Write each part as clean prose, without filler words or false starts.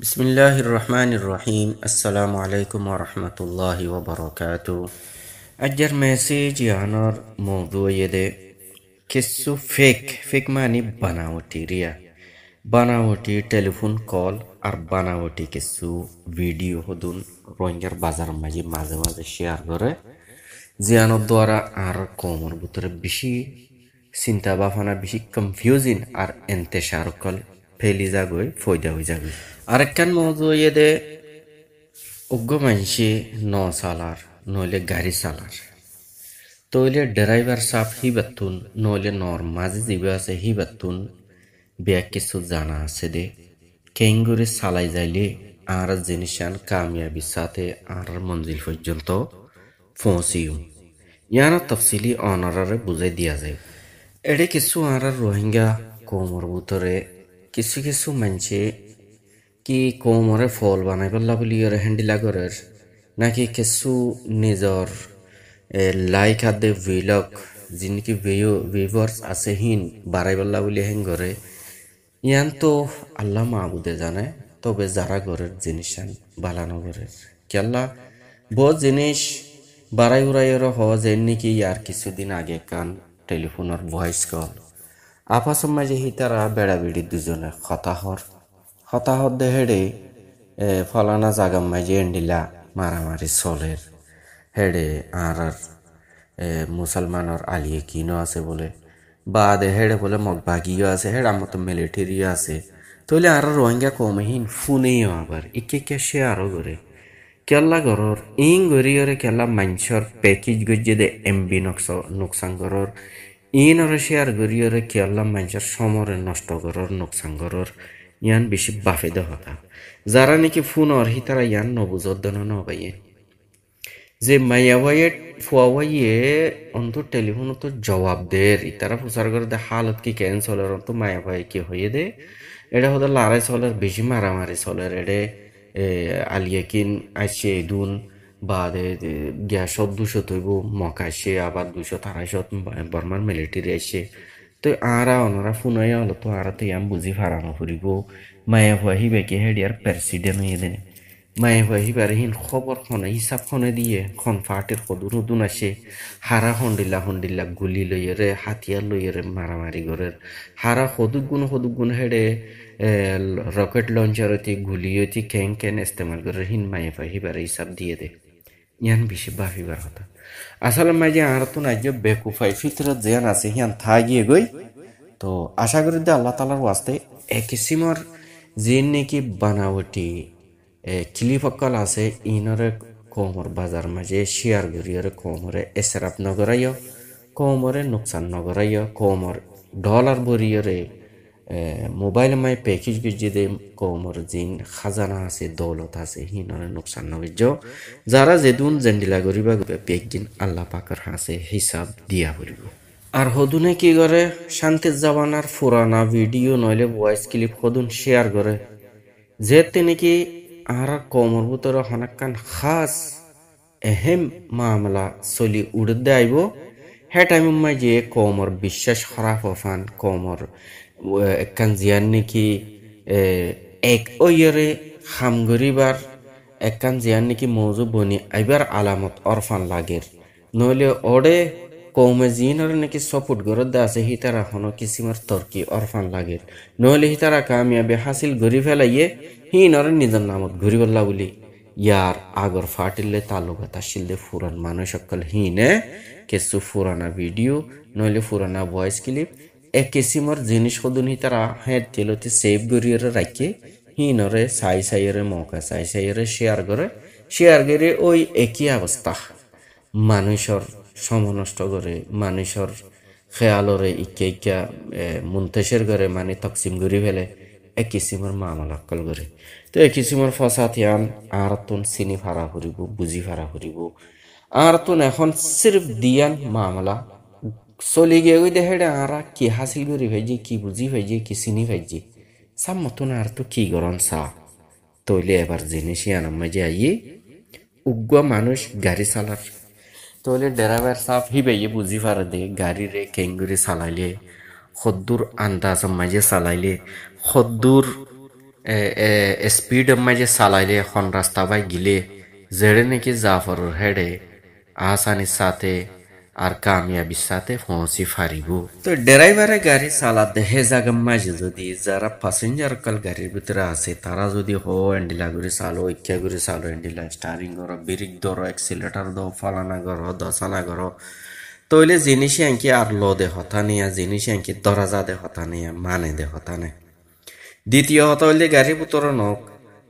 বিসমিল্লাহির রহমানির রহিম। আসসালামু আলাইকুম ওয়া রাহমাতুল্লাহি ওয়া বারাকাতুহু। আজকের মেসেজ ইয়ানোর মওদু ইয়েদে কিছু ফেক মানে বানাওটি রিয়া বানাওটি টেলিফোন কল আর বানাওটি কিছু ভিডিও হদুন রোহিঙ্গার বাজার মাঝে মাঝে মাঝে শেয়ার করে জিয়ানোর দ্বারা আর কমর ভিতরে বেশি চিন্তা ভাবনা বেশি কনফিউজিং আর এন্তেশার কল ফেলি যাগই ফয়দা হয়ে যাবে। আরেকখান মৌজু ইয়েদে উগ্র মানসি ন সালার নইলে গাড়ি চালার তইলে ড্রাইভার সাপ হি বাতুন নইলে নর মাঝে জিবে আছে হি বাতুন ব্যাগ কিছু জানা আছে দে কেঙ্গুরি চালাই যাইলে আর জিনিসান কামিয়াবির সাথে আর মঞ্জিল পর্যন্ত পৌঁছিও ইয়ার তফসিলি অনারারে বুঝাই দিয়া যায়। এডে কিছু আর রোহিঙ্গা কোমর ভিতরে কিছু কিছু মানসি কি কোমরে ফল বানাই পেলা বলি হ্যান্ডিলা করার নাকি কিছু নিজর লাইক হাতে ভিলগ যিনি ভিউয়ার্স আছে হিন বাড়াই পেলা বলি হেন করে ইয়ান তো আল্লাহ মাহবুদে জানে। তবে যারা ঘরের জিনিস বালানো ঘরের কেল্লা বহু জিনিস বাড়াই উড়াইয়ের হওয়া যায় নাকি ইয়ার কিছুদিন আগে কান টেলিফোনের ভয়েস কল আপা সমাজে হিতারা বেড়া বেড়ি দুজনে হতাহত হেডে ফলানা জাগাম মাঝে এন্ডিলা মারামারি চলের হেডে আর মুসলমানের আলিয়ে কিনো আছে বলে বাদে হেডে বলে মগবাগিও আছে হেড আমার তো মিলিটারিও আছে তইলে আর রোহিঙ্গা কমহীন ফোনেও আবার ইকে সে আরো করে কেল্লা ঘরর ইং গরিয়রে কেল্লা মাঞ্চর প্যাকেজ গজ্জে দে এমবি নোকসান ঘরর ইনরে শেয়ার গরিয়রে কেল্লা মাঞ্চর সমরে নষ্ট ঘরর নোকসান ঘরর ইয়ান বেশি বাফে দে হতা যারা নাকি ফোন অরহি তারা ইয়ান নবুজত দেন নবাইয়ে যে মাইয়াবাইয়ে ফুয়াবাইয়ে অন্ত টেলিফোন তো জবাব দের ইতারা প্রচার করে দে হালত কি ক্যান্সলের অন্ত মায়াবাই কি হয়ে দে এটা হতো লড়াই চলের বেশি মারামারি চলের এডে আলিয়ে কিন আসছে দুন বাদে গ্যাসত 200 তৈব মকাইছে আবার 200-250 বর্মার মিলিটারি আসছে তো আরা অনরা ফুনাই হলো তো আরা তো ইয়াম বুঝি ফারানো ফুরিব মায়া হুয়াহি বেকে হেডিয়ার প্রেসিডেন্ট হয়ে দেন মায়া হুয়াহি বারে হিন খবর খনে হিসাব খনে দিয়ে খন ফাটের কদুন উদুন আসে হারা হন্ডিল্লা গুলি লইয়েরে হাতিয়ার লইয়েরে মারামারি গরের হারা হদুক গুণ হেডে রকেট লঞ্চার হইতে গুলি হইতে ক্যান ইস্তেমাল করে হিন মায়া হুয়াহি বারে হিসাব দিয়ে দে ইয়ান বেশি বাফিবার হতা আসলে মাঝে আর তো নাই যে বেকুফাই ফিতরত যেন আছে হিয়ান থাগিয়ে গই তো আশা করি দে আল্লাহ তালার ওয়াস্তে এক কিসিমর যে নাকি বানাওটি ক্লিপকল আছে ইনরে কোমর বাজার মাঝে শেয়ার গরিয়রে কোমরে এসরাপ নগরাইয় কোমরে নুকসান নগরাইয় কোমর ডলার বরিয়রে মোবাইল মাই প্যাকেজ গিয়ে দে কোমর জিন খাজানা আছে দৌলত আছে হিনরে নুকসান নগর যারা যেদুন জেন্ডিলা গরিবা পেকদিন আল্লাহ পাকের হাসে হিসাব দিয়া করিব। আর হদুনে কি করে শান্তির জাবানার পুরানা ভিডিও নইলে ভয়েস ক্লিপ হদুন শেয়ার করে যেতে নাকি আর কোমর ভিতরে হনাক্কান খাস এহেম মামলা চলি উড়ে দেব হে টাইম যে কোমর বিশ্বাস খারাপ হফান কোমর একখান জিয়ান নাকি এক ওইরে খাম গরিবার একখান জিয়ান নাকি মৌজু বনি আইবার আলামত অরফান লাগের নইলে ওডে কৌমে জিনর নাকি সপোর্ট গরদ দে আছে হিতারা হনো কিসিমার তর্কি অরফান লাগের নইলে হিতারা কামিয়াবে হাসিল গরি ফেলাইয়ে হিনর নিজের নামত ঘুরি বললা বলি ইয়ার আগর ফাটিলে তালুকাত আসিল দে ফুরান মানুষ সকল হিনে কিছু ফুরানা ভিডিও নইলে ফুরানা ভয়েস ক্লিপ এক কিসিমর জিনিস সদুন হিতারা হেড তেলতে সেভ গরিয়রে রাখে হিনরে সাইরে মৌকা সাইরে শেয়ার করে ওই একই অবস্থা মানুষের সমনষ্ট করে মানুষের খেয়ালরে ইকা মুন্তেশের করে মানে তকসিম করি ফেলে এক কিসিমর মামলা অকল করে তো এক কিসিমর ফসাত ইয়ান আর তুন চিনি ফারা ফুরিব বুঝি ফারা ফুরিব আর তুন এখন সির্ফ দিয়ান মামলা চলি গিয়ে ওই দেখে আরা কি হাসিল করি ভাইজি কি বুঝি ভাইজি কি চিনি ভাইজি সাম মতন আর তো কি গরম চা তৈলে এবার জিনিস আনাম মাঝে আইয়ে উগ্র মানুষ গাড়ি চালার তইলে ড্রাইভার সাহেব হিবাইয়ে বুঝি পারে দে গাড়ি রে কেঙ্গুরি চালাইলে খদ্দুর আন্দাজ মাঝে চালাইলে খদ্দুর স্পিড মাঝে চালাইলে এখন রাস্তা বাই গিলে যেড়ে নাকি জাফরের হেডে আসানির সাথে আর কামিয়াবির সাথে পৌঁছি ফারিব তো ড্রাইভারে গাড়ি চালাতে হে জায়গা মাঝে যদি যারা প্যাসেঞ্জার কাল গাড়ির ভিতরে আছে তারা যদি হ্যান্ডিলা করে চালো ইচ্ছা করে চালো হ্যান্ডিলা স্টারিং করো ব্রেক ধরো এক্সিলেটার দাও ফালানা করো দশানা করো তইলে জিনিস আঙ্কি আর লো দে হতা নিয়া জিনিস আঙ্কি দরাজা দে হতা নিয়া মানে দে হতা নে দ্বিতীয় হতা হইলে গাড়ি ভিতর নক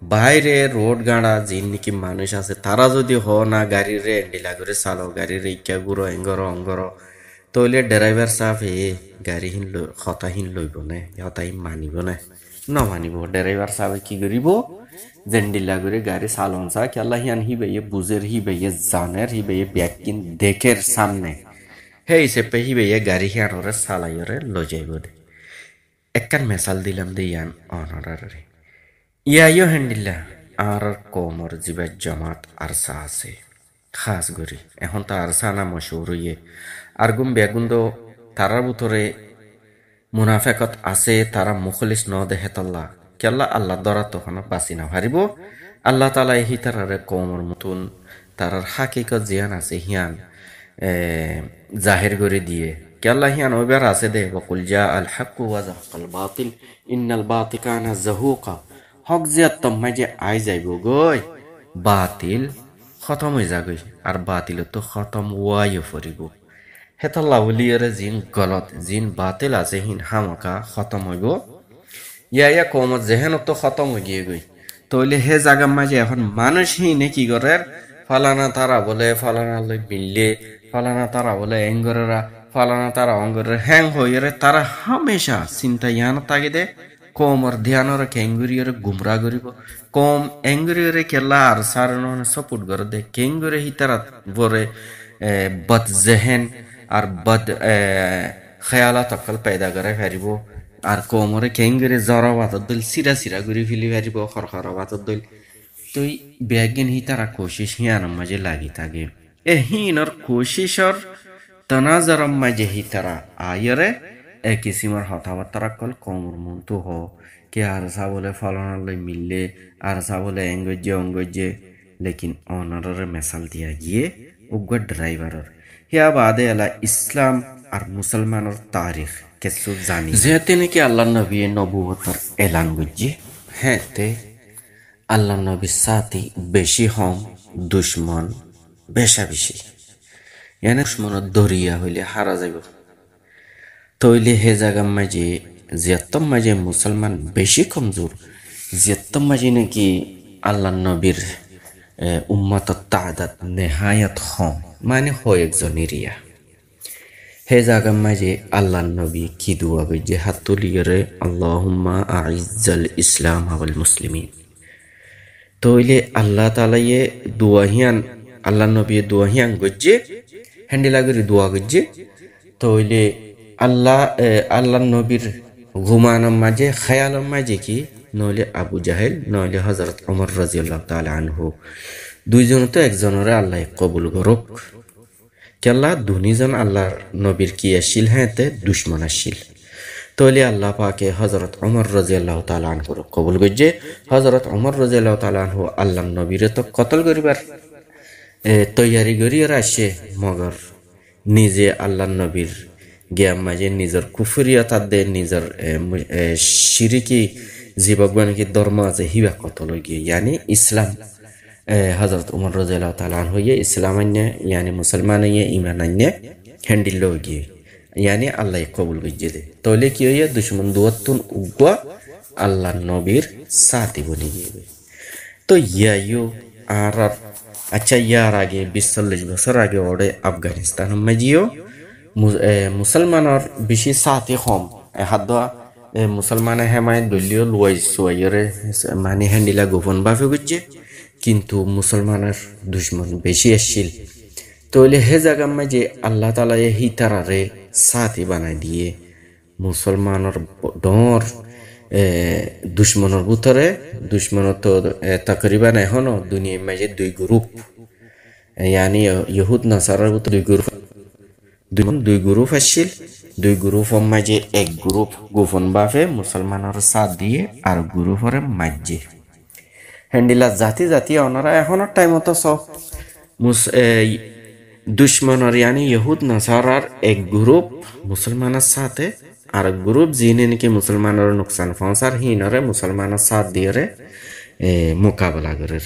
বাইরে রোড গাড়া যিন নাকি মানুষ আছে তারা যদি না গাড়ির হ্যান্ডিলা করে চালো গাড়ির ইচ্ছা গুড়ো এঙ্গর অঙ্গর তইলে ড্রাইভার সাহেব গাড়ি হতাহীন লইব নে হতাহীন মানিব না নমানিব ড্রাইভার সাহেব কি করিব জেন্ডিলা করে গাড়ি চালন চা কেলা হিয়ান হিবে বুঝের হিবে জানের হিবে ব্যাকিন দেখের সামনে হে হিসেবে হিবে গাড়ি হিয়ানরে চালাইরে লই যাইব দে একখান মেসাল দিলাম দে ইয়ান অনারারে ইয়াইও হ্যান্ডিল্লা আর কোমর জিবার জমাত আরসা আছে খাস করি এখন তো আরসা না মশহুর হইয়ে আর গুম বেগুন্দ তারার ভিতরে মুনাফেকত আছে তারা মুখলিস ন দেহে তল্লা কেল্লা আল্লাহ দ্বারা তখন বাঁচি না হারিব আল্লাহ তালা হি তারারে কোমর মতন তারার হাকিকত জিয়ান আছে হিয়ান জাহের করে দিয়ে কেল্লা হিয়ান ওইবার আছে দে বকুল জা আল হাক্কু ওয়া যাহাকাল বাতিল ইন্নাল বাতিল কানা যাহুকা হক জিয়াত তম্মাই যে আই যাইব গই বাতিল খতম হয়ে যাগই আর বাতিল তো খতম ওয়াইও ফরিব হেতাল্লা উলিয়ারে জিন গলত জিন বাতিল আছে হিন হামাকা খতম হইব ইয়া কমত যেহেন তো খতম হয়ে গিয়ে গই তইলে হে জায়গা মাঝে এখন মানুষ হিনে কি করে ফালানা তারা বলে ফালানা লই মিললে ফালানা তারা বলে এঙ্গরেরা ফালানা তারা অঙ্গরের হ্যাং হইরে তারা হামেশা চিন্তা ইয়ান তাগে দে কমর ধ্যানর কেঙ্গুরিয়রে গুমরা করিব কম এঙ্গুরিয়রে কেলা আর সারন সপোর্ট করে দে কেঙ্গুরে হি তারা বরে বদ জেহেন আর বদ খেয়ালাত অকল पैदा করে ফেরিব আর কোমরে কেঙ্গুরে জরা বাতত দল সিরা সিরা করে ফেলি ফেরিব খরখরা বাতত দল তুই ব্যাগিন হি তারা কোশিশ হিয়ানর মাঝে লাগি থাকে হিনর কোশিশর তনাজরম মাঝে হি তারা আয়রে কিসিমর হতাবার্তা কল কোমর মন্তু হ কে আর সা বলে ফলনার লই মিললে আর সা বলে অঙ্গজ্জে লেকিন অনারের মেসাল দিয়া গিয়ে উগ্র ড্রাইভারের হিয়া বাদে আলা ইসলাম আর মুসলমানের তারিখ কিছু জানি যেতে নাকি আল্লাহ নবী নবুয়তর এলান গজ্জে হ্যাঁ তে আল্লাহ নবীর সাথে বেশি হম দুশ্মন বেশা বেশি এনে দুশ্মনের দরিয়া হইলে হারা যাইব তইলে হে জায়গা মাঝে জিয়াত্তম মাঝে মুসলমান বেশি কমজোর জিয়াত্তম মাঝে নাকি আল্লাহ নবীর উম্মত তাদাত নেহায়ত হম মানে হয় একজন এরিয়া হে জায়গা মাঝে আল্লাহ নবী কি দুয়া গইছে হাত তুলিয়ে আল্লাহুম্মা আইজ্জাল ইসলাম ওয়াল মুসলিমিন তইলে আল্লাহ তাআলা এ দুয়াহিয়ান আল্লাহ নবী দুয়াহিয়ান গইছে হ্যান্ডিলা করে দুয়া গইছে তইলে আল্লাহ নবীর ঘুমানোর মাঝে খেয়ালের মাঝে কি নইলে আবু জাহেল নইলে হযরত ওমর রাদিয়াল্লাহু তাআলা আনহু দুইজন তো একজনের আল্লাহ কবুল করুক কেল্লা দুনিজন আল্লাহর নবীর কি আসিল হ্যাঁ তে দুশ্মন আসিল তইলে আল্লাহ পাকে হযরত ওমর রাদিয়াল্লাহু তাআলা আনহু কবুল করছে হযরত ওমর রাদিয়াল্লাহু তাআলা আনহু আল্লাহর নবীরে তো কতল করিবার তৈয়ারি করিয়ে আসে মগর নিজে আল্লাহর নবীর জ্ঞান মাঝে নিজের কুফরিয়তা দে নিজের শিরিকি জীবজ্ঞানিক ধর্ম আছে হিবা কতল গিয়ে ইয়ানি ইসলাম হযরত ওমর রাদিয়াল্লাহু তাআলা আনহু ইসলাম আন্যা ইয়ানি মুসলমান ইমান আন্যা হ্যান্ডিল গিয়ে ইয়ানি আল্লাহ কবুল করছে দে তইলে কি হইয়া দুশ্মন দুয়াতুন উগা আল্লাহ নবীর সাথী বনি গিয়ে তো ইয়াইও আর আচ্ছা ইয়ার আগে 20-40 বছর আগে ওরে আফগানিস্তান মাঝিও মুসলমানের বেশি সাথী কম হাত মুসলমানে হেমায় দলীয় লুয়াই সোয়াইরে মানে হ্যান্ডিলা গোপন ভাবে বুঝছে কিন্তু মুসলমানের দুশ্মন বেশি আসছিল তইলে হে জায়গা মাঝে আল্লাহ তাআলা হি তারারে সাথী বানাই দিয়ে মুসলমানের ডর দুশ্মনের ভিতরে দুশ্মনের তো তকরিবান এখনো দুনিয়ার মাঝে দুই গ্রুপ ইয়ানি ইহুদ নাসারার ভিতরে দুই গ্রুপ আসছিল দুই গ্রুপের মাঝে এক গ্রুপ গোপন ভাবে মুসলমানের সাথ দিয়ে আর গ্রুপের মাঝে হ্যান্ডিলা জাতি জাতি ওনারা এখনো টাইম মতো সব দুশ্মনের ইয়ানি ইহুদ নাসারার এক গ্রুপ মুসলমানের সাথে আর গ্রুপ যিনি নাকি মুসলমানের নুকসান পৌঁছার হিনরে মুসলমানের সাথ দিয়ে মোকাবেলা করে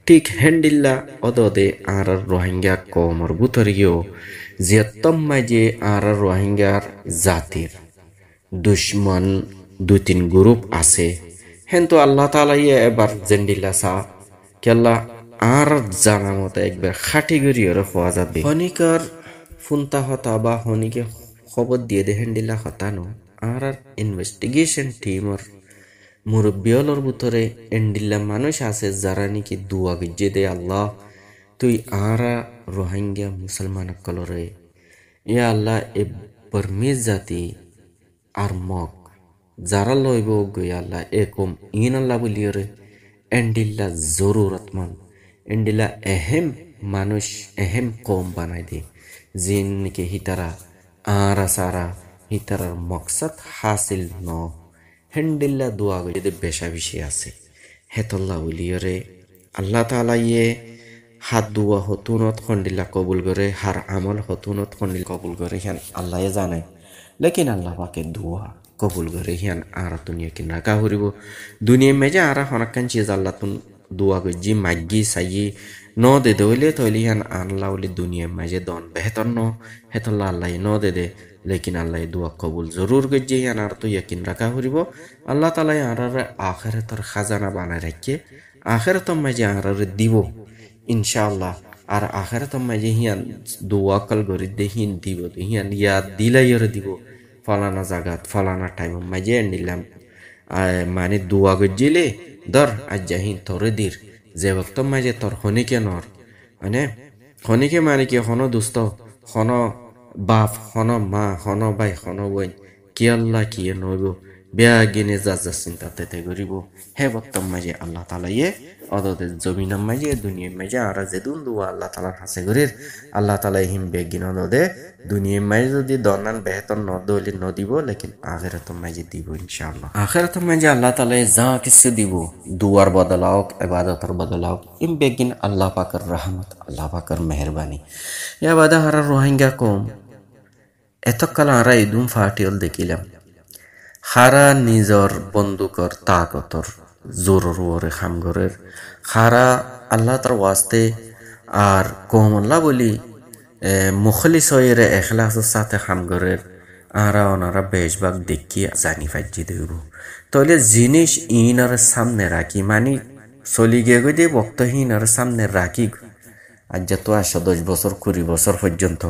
ঠিক হ্যান্ডিল্লা অদে আর রোহিঙ্গা কমর বুতরিও জিয়ত্তম মাঝে আর রোহিঙ্গার জাতির দুশ্মন দুই তিন গ্রুপ আছে হেন্তু আল্লাহ তাআলা এবার জেন্ডিল্লা সা কেল্লা আর জানা মতো একবার খাটি গড়িয়ে হওয়া যাবে হনিকার ফুন্তা হতা বা হনিকে খবর দিয়ে দে হ্যান্ডিল্লা হতানো আর ইনভেস্টিগেশন টিমর মুরব্বিয়লর ভিতরে এন্ডিল্লা মানুষ আছে যারা নাকি দুয়া গিয়ে দে আল্লাহ তুই আরা রোহিঙ্গা মুসলমান কলরে ইয়া আল্লাহ এ বর্মিজ জাতি আর মক যারা লইব গই আল্লাহ এরকম ইন আল্লাহ বলিয়রে এন্ডিল্লা জরুরতমন্দ এন্ডিল্লা এহেম মানুষ এহেম কম বানাই দে জিন নাকি হিতারা আরা সারা হিতারার মকসদ হাসিল ন হেন্ডিল্লা দোয়া গিয়ে বেশা বেশি আছে হেতল্লা বলিয়রে আল্লাহ তাআলা হাত দুয়া হতুনত খন্ডিল্লা কবুল করে হার আমল হতুনত খন্ডিল কবুল করে হিয়ান আল্লাহ জানে লেকিন আল্লাহ পাকে দুয়া কবুল করে হিয়ান আর দুনিয়া কিনা কা হরিব দুনিয়া মেজে আর হনাকান চিজ আল্লাহ তুন দুয়া গজি মাগি সাই ন দে দইলে তইলে হিয়ান আল্লাহ বলি দুনিয়া মাঝে দন বেহতর ন হেতল্লা আল্লাহ ন দে লেকিন আল্লাহ দুয়া কবুল জরুর গজি হিয়ান আর তো ইয়াকিন রাখা হরিব আল্লাহ তাআলা আর আখিরাতের খাজানা বানায় রাখে আখিরাতের মাঝে আর দিব ইনশাআল্লাহ আর আখিরাতের মাঝে হিয়ান দুয়া কল গরি দে হিন দিব হিয়ান ইয়াদ দিলাইরে দিব ফলানা জায়গাত ফলানা টাইম মাঝে নিলাম মানে দুয়া গজিলে দর আজ জাহিন তোরে দির যে বক্ত মাঝে তোর হনিকে নর মানে হনিকে মানে কি হন দুস্ত হন বাপ হন মা হন ভাই হন বই কি আল্লাহ কি নইব বেয়া গিনে যা চিন্তাতে করিব হে বক্ত মাঝে আল্লাহ তাআলা অদদের জমিনের মাঝে দুনিয়ার মাঝে আর যেদুন দুয়া আল্লাহ তাআলার হাসে গরির আল্লাহ তাআলা হিম বেগিন অদদে দুনিয়ার মাঝে যদি দনান বেহতর ন দইলে ন দিব লেকিন আখিরাতের মাঝে দিব ইনশাআল্লাহ আখিরাতের মাঝে আল্লাহ তাআলা যা কিছু দিব দুয়ার বদলাও ইবাদতের বদলাও ইম বেগিন আল্লাহ পাকের রহমত আল্লাহ পাকের মেহেরবানি ইয়া বাদা হার রোহিঙ্গা কম এতকাল আরা ইদুম ফাটিল দেখিলাম হারা নিজর বন্দুকর তাকতর জোরর ওরে খামগরের হারা আল্লাহ তার ওয়াস্তে আর কোমল্লা বলি মুখলিস হয়ে এখলাসের সাথে খামগরের আরা ওনারা বেশভাগ দেখি জানি ফাজি দেব তাহলে জিনিস ইনার সামনে রাখি মানে চলি গিয়ে গিয়ে দিয়ে বক্তহীন আর সামনে রাখি আজ যত 10 বছর 20 বছর পর্যন্ত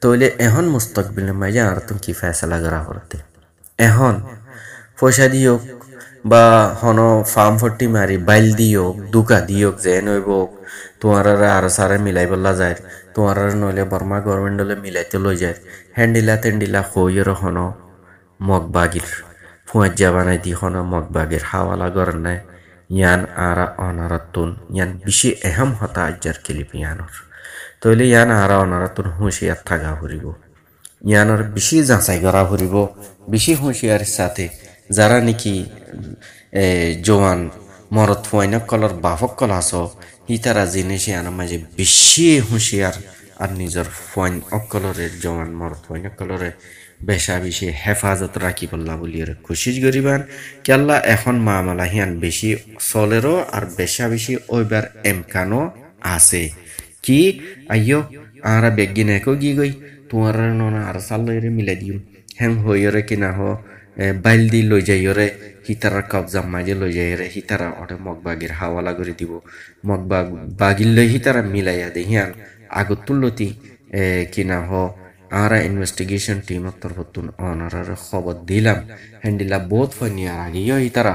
তাহলে এখন মুস্তাকবিলের মাঝে আর তুমি কি ফেসলা করা করতে এখন পয়সা দিওক বা হন ফার্ম ফটি মারি বাইল দিওক দুকা দিওক যে নইব তোমার আর সারে মিলাই বললা যায় তোমার নইলে বর্মা গভর্নমেন্টলে মিলাইতে লই যায় হ্যান্ডিলা তেন্ডিলা হইয়ের হন মগবাগির ফুয়াজ্জা বানাই দি হন মগবাগির হাওয়ালা গর নাই ইয়ান আরা অনারতুন ইয়ান বেশি এহম হতা আজ্জার কিলিপ ইয়ানোর তইলে ইয়ান আরা অনারতুন হুঁশিয়ার থাকা হরিব ইয়ানোর বেশি যাচাই করা হরিব বেশি হুঁশিয়ারের সাথে যারা নাকি জোয়ান মরত ফুয়াইনা কলর বাফক কল আস হিতারা জিনিস ইয়ানোর মাঝে বেশি হুঁশিয়ার আর নিজের ফুয়াইন অকলরের জওয়ান মরত ফুয়াইনা কলরে বেশা বেশি হেফাজত রাখি বললা বলি খুশি গরিবান কেল্লা এখন মামলা হিয়ান বেশি চলেরও আর বেশা বেশি ওইবার এমকানো আছে কি আইয়ো আরা বেগিন একো গি গই তোমার ননা আর সাল্লরে মিলাই দিম হেম হইরে কিনা হ বাইল দি লই যাইরে হিতারা কবজা মাঝে লই যাইরে হিতারা ওটা মগবাগের হাওয়ালা করে দিব মগবাগ বাগিল লই হিতারা মিলাইয়া দে হিয়ান আগত তুলতি কিনা হ আরা ইনভেস্টিগেশন টিম তরফতুন অনারার খবর দিলাম হ্যান্ডিলা বহুত ফনিয়ার আগেও হিতারা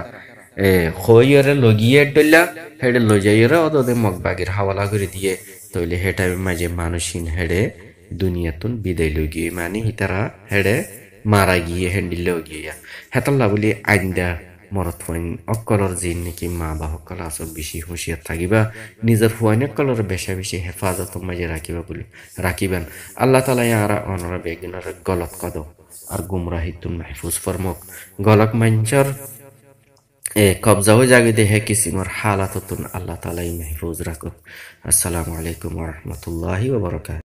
হইরে লগিয়ে ডলা হেডে লই যাইরে অদদে মগবাগের হাওয়ালা করে দিয়ে তইলে হেটা মাঝে মানুষিন হেডে দুনিয়াতুন বিদায় লই গিয়ে মানে হিতারা হেডে মারা গিয়ে হ্যান্ডিল লই গিয়া হেতাল্লা বলি আইন্দা মরত ফুয়াইন অকলর জিন নাকি মা বা সকল আসব বেশি হুঁশিয়ার থাকিবা নিজের ফুয়াইন অকলর বেশা বেশি হেফাজত মাঝে রাখিবা বলি রাখিবেন আল্লাহ তাআলা আরা অনরা বেগুনের গলত কদ আর গুমরাহিতুন মাহফুজ ফরমক গলক মঞ্চর কবজাও জাগে দেহে কিসিমর হালাততুন আল্লাহ তাআলাই মাহফুজ রাখুক। আসসালামু আলাইকুম ওয়া রাহমাতুল্লাহি ওয়া বারাকাতুহু।